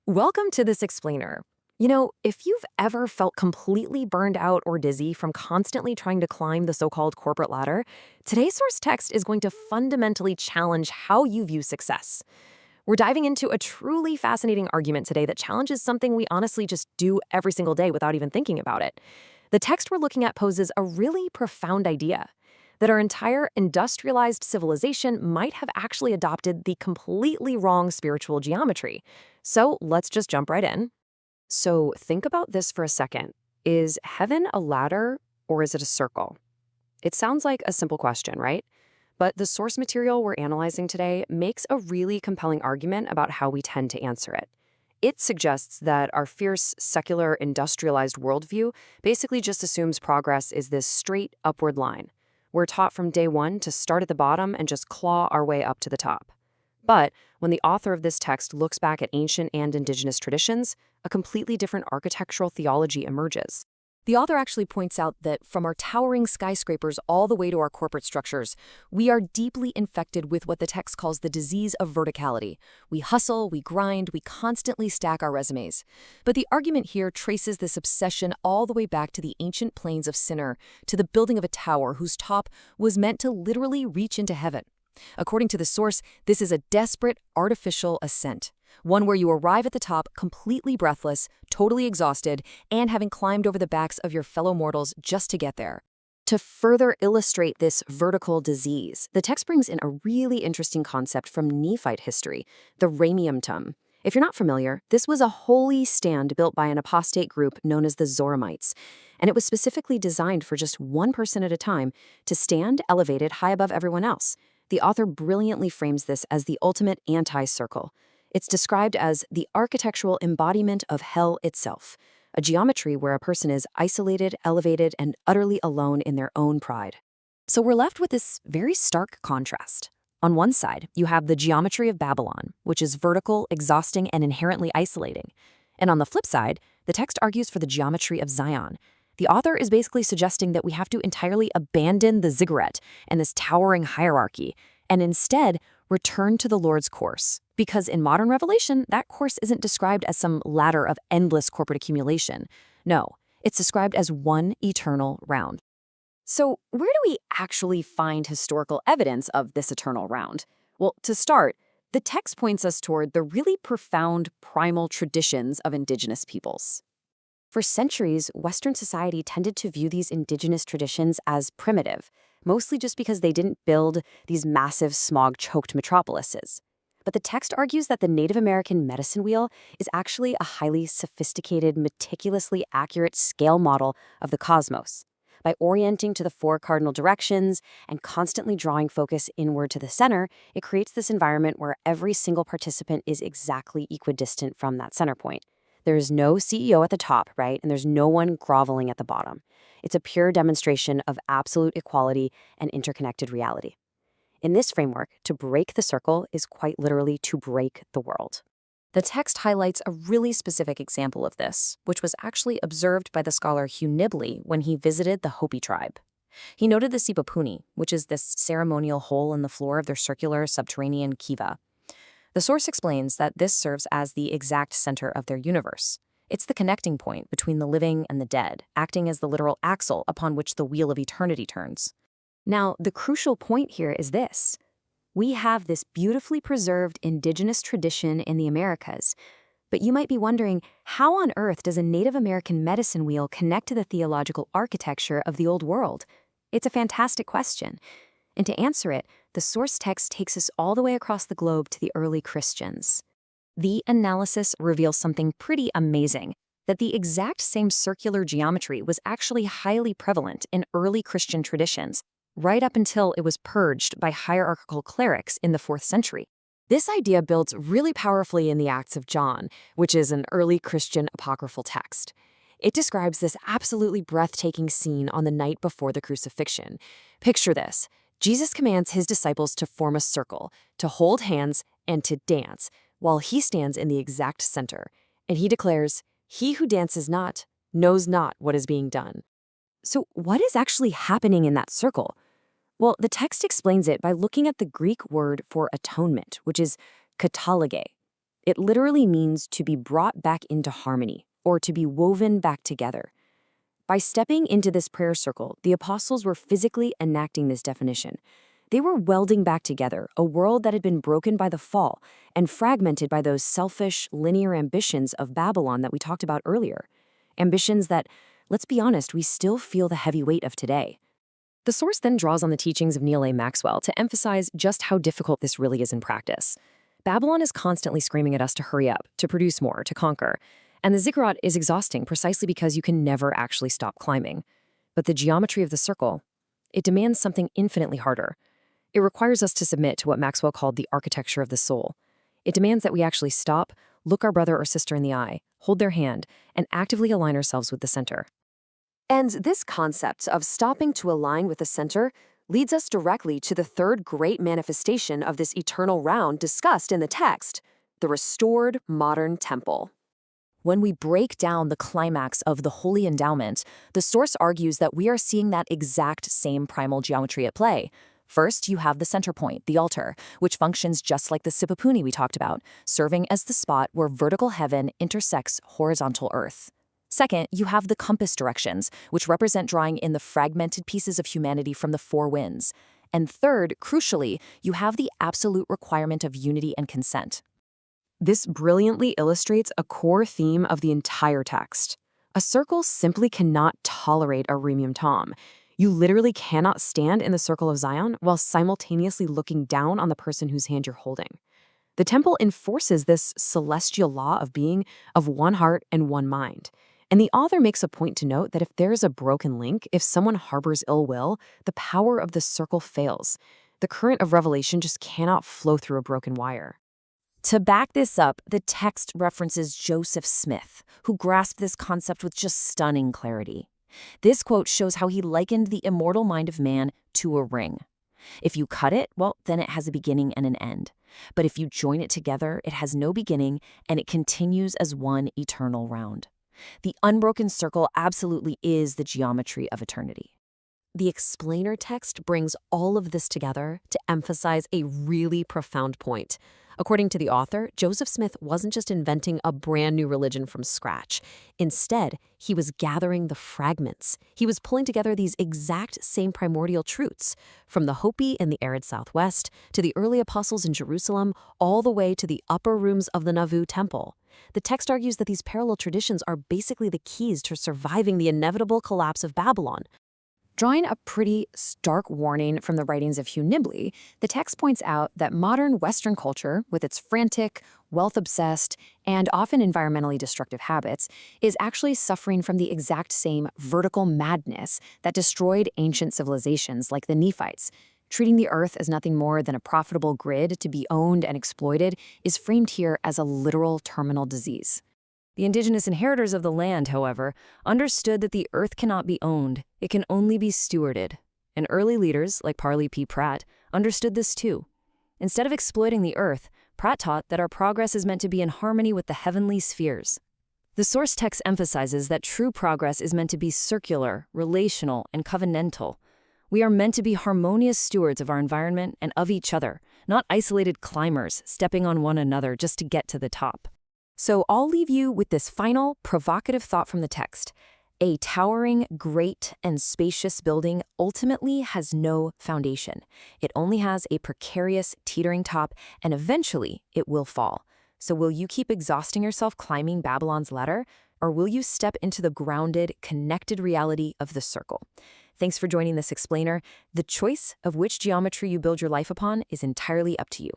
Welcome to this explainer. If you've ever felt completely burned out or dizzy from constantly trying to climb the so-called corporate ladder, today's source text is going to fundamentally challenge how you view success. We're diving into a truly fascinating argument today that challenges something we honestly just do every single day without even thinking about it. The text we're looking at poses a really profound idea that our entire industrialized civilization might have actually adopted the completely wrong spiritual geometry. So let's just jump right in. So think about this for a second. Is heaven a ladder or is it a circle? It sounds like a simple question, right? But the source material we're analyzing today makes a really compelling argument about how we tend to answer it. It suggests that our fierce, secular, industrialized worldview basically just assumes progress is this straight upward line. We're taught from day one to start at the bottom and just claw our way up to the top. But when the author of this text looks back at ancient and indigenous traditions, a completely different architectural theology emerges. The author actually points out that from our towering skyscrapers all the way to our corporate structures, we are deeply infected with what the text calls the disease of verticality. We hustle, we grind, we constantly stack our resumes. But the argument here traces this obsession all the way back to the ancient plains of Sinnar, to the building of a tower whose top was meant to literally reach into heaven. According to the source, this is a desperate, artificial ascent, one where you arrive at the top completely breathless, totally exhausted, and having climbed over the backs of your fellow mortals just to get there. To further illustrate this vertical disease, the text brings in a really interesting concept from Nephite history, the Rameumptom. If you're not familiar, this was a holy stand built by an apostate group known as the Ziggurats, and it was specifically designed for just one person at a time to stand elevated high above everyone else. The author brilliantly frames this as the ultimate anti-circle. It's described as the architectural embodiment of hell itself, a geometry where a person is isolated, elevated, and utterly alone in their own pride. So we're left with this very stark contrast. On one side, you have the geometry of Babylon, which is vertical, exhausting, and inherently isolating. And on the flip side, the text argues for the geometry of Zion. The author is basically suggesting that we have to entirely abandon the ziggurat and this towering hierarchy, and instead return to the Lord's course. Because in modern revelation, that course isn't described as some ladder of endless corporate accumulation. No, it's described as one eternal round. So where do we actually find historical evidence of this eternal round? Well, to start, the text points us toward the really profound primal traditions of indigenous peoples. For centuries, Western society tended to view these indigenous traditions as primitive, mostly just because they didn't build these massive smog-choked metropolises. But the text argues that the Native American medicine wheel is actually a highly sophisticated, meticulously accurate scale model of the cosmos. By orienting to the four cardinal directions and constantly drawing focus inward to the center, it creates this environment where every single participant is exactly equidistant from that center point. There is no CEO at the top, right? And there's no one groveling at the bottom. It's a pure demonstration of absolute equality and interconnected reality. In this framework, to break the circle is quite literally to break the world. The text highlights a really specific example of this, which was actually observed by the scholar Hugh Nibley when he visited the Hopi tribe. He noted the Sibapuni, which is this ceremonial hole in the floor of their circular subterranean kiva. The source explains that this serves as the exact center of their universe. It's the connecting point between the living and the dead, acting as the literal axle upon which the wheel of eternity turns. Now, the crucial point here is this. We have this beautifully preserved indigenous tradition in the Americas, but you might be wondering, how on earth does a Native American medicine wheel connect to the theological architecture of the Old World? It's a fantastic question. And to answer it, the source text takes us all the way across the globe to the early Christians. The analysis reveals something pretty amazing, that the exact same circular geometry was actually highly prevalent in early Christian traditions, right up until it was purged by hierarchical clerics in the 4th century. This idea builds really powerfully in the Acts of John, which is an early Christian apocryphal text. It describes this absolutely breathtaking scene on the night before the crucifixion. Picture this. Jesus commands his disciples to form a circle, to hold hands, and to dance, while he stands in the exact center. And he declares, "He who dances not knows not what is being done." So what is actually happening in that circle? Well, the text explains it by looking at the Greek word for atonement, which is kataloge. It literally means to be brought back into harmony, or to be woven back together. By stepping into this prayer circle, the apostles were physically enacting this definition. They were welding back together a world that had been broken by the fall and fragmented by those selfish, linear ambitions of Babylon that we talked about earlier. Ambitions that, let's be honest, we still feel the heavy weight of today. The source then draws on the teachings of Neil A. Maxwell to emphasize just how difficult this really is in practice. Babylon is constantly screaming at us to hurry up, to produce more, to conquer. And the ziggurat is exhausting precisely because you can never actually stop climbing. But the geometry of the circle, it demands something infinitely harder. It requires us to submit to what Maxwell called the architecture of the soul. It demands that we actually stop, look our brother or sister in the eye, hold their hand, and actively align ourselves with the center. And this concept of stopping to align with the center leads us directly to the third great manifestation of this eternal round discussed in the text, the restored modern temple. When we break down the climax of the holy endowment, the source argues that we are seeing that exact same primal geometry at play. First, you have the center point, the altar, which functions just like the sipapuni we talked about, serving as the spot where vertical heaven intersects horizontal earth. Second, you have the compass directions, which represent drawing in the fragmented pieces of humanity from the four winds. And third, crucially, you have the absolute requirement of unity and consent. This brilliantly illustrates a core theme of the entire text. A circle simply cannot tolerate a Rameumptom. You literally cannot stand in the circle of Zion while simultaneously looking down on the person whose hand you're holding. The temple enforces this celestial law of being of one heart and one mind. And the author makes a point to note that if there is a broken link, if someone harbors ill will, the power of the circle fails. The current of revelation just cannot flow through a broken wire. To back this up, the text references Joseph Smith, who grasped this concept with just stunning clarity. This quote shows how he likened the immortal mind of man to a ring. If you cut it, well, then it has a beginning and an end. But if you join it together, it has no beginning, and it continues as one eternal round. The unbroken circle absolutely is the geometry of eternity. The explainer text brings all of this together to emphasize a really profound point. According to the author, Joseph Smith wasn't just inventing a brand new religion from scratch. Instead, he was gathering the fragments. He was pulling together these exact same primordial truths, from the Hopi in the arid Southwest to the early apostles in Jerusalem, all the way to the upper rooms of the Nauvoo temple. The text argues that these parallel traditions are basically the keys to surviving the inevitable collapse of Babylon. Drawing a pretty stark warning from the writings of Hugh Nibley, the text points out that modern Western culture, with its frantic, wealth-obsessed, and often environmentally destructive habits, is actually suffering from the exact same vertical madness that destroyed ancient civilizations like the Nephites. Treating the earth as nothing more than a profitable grid to be owned and exploited is framed here as a literal terminal disease. The indigenous inheritors of the land, however, understood that the earth cannot be owned, it can only be stewarded. And early leaders, like Parley P. Pratt, understood this too. Instead of exploiting the earth, Pratt taught that our progress is meant to be in harmony with the heavenly spheres. The source text emphasizes that true progress is meant to be circular, relational, and covenantal. We are meant to be harmonious stewards of our environment and of each other, not isolated climbers stepping on one another just to get to the top. So I'll leave you with this final, provocative thought from the text. A towering, great, and spacious building ultimately has no foundation. It only has a precarious, teetering top, and eventually it will fall. So will you keep exhausting yourself climbing Babylon's ladder, or will you step into the grounded, connected reality of the circle? Thanks for joining this explainer. The choice of which geometry you build your life upon is entirely up to you.